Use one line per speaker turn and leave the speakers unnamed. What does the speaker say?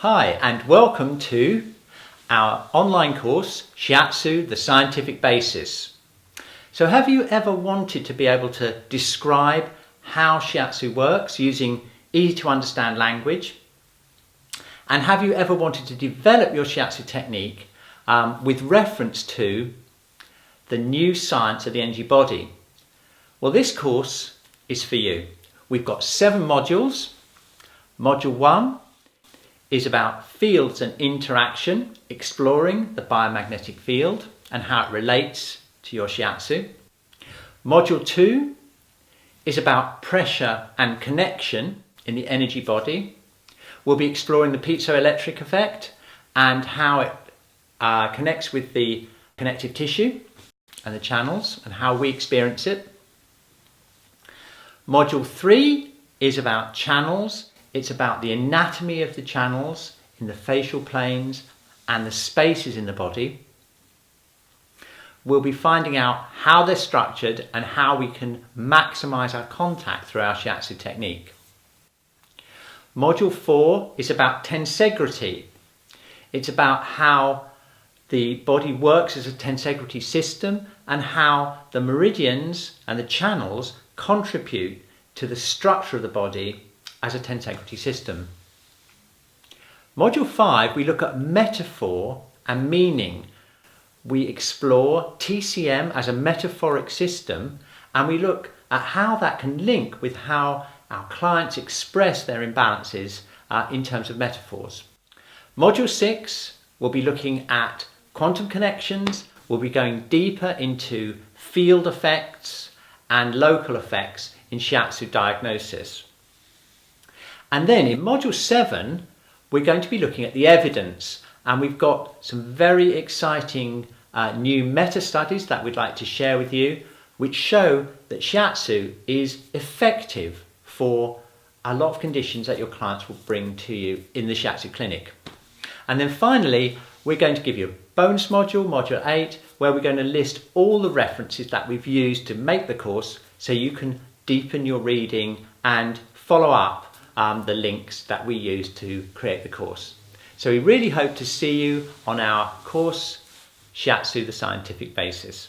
Hi, and welcome to our online course, Shiatsu, the Scientific Basis. So have you ever wanted to be able to describe how Shiatsu works using easy to understand language? And have you ever wanted to develop your Shiatsu technique with reference to the new science of the energy body? Well, this course is for you. We've got 7 modules. Module 1 is about fields and interaction, exploring the biomagnetic field and how it relates to your Shiatsu. Module 2 is about pressure and connection in the energy body. We'll be exploring the piezoelectric effect and how it connects with the connective tissue and the channels and how we experience it. Module 3 is about channels. It's about the anatomy of the channels in the facial planes and the spaces in the body. We'll be finding out how they're structured and how we can maximize our contact through our Shiatsu technique. Module 4 is about tensegrity. It's about how the body works as a tensegrity system and how the meridians and the channels contribute to the structure of the body as a tensegrity system. Module 5, we look at metaphor and meaning. We explore TCM as a metaphoric system, and we look at how that can link with how our clients express their imbalances in terms of metaphors. Module 6, we'll be looking at quantum connections. We'll be going deeper into field effects and local effects in Shiatsu diagnosis. And then in Module 7, we're going to be looking at the evidence, and we've got some very exciting new meta-studies that we'd like to share with you, which show that Shiatsu is effective for a lot of conditions that your clients will bring to you in the Shiatsu clinic. And then finally, we're going to give you a bonus module, Module 8, where we're going to list all the references that we've used to make the course so you can deepen your reading and follow up the links that we use to create the course. So we really hope to see you on our course, Shiatsu, the Scientific Basis.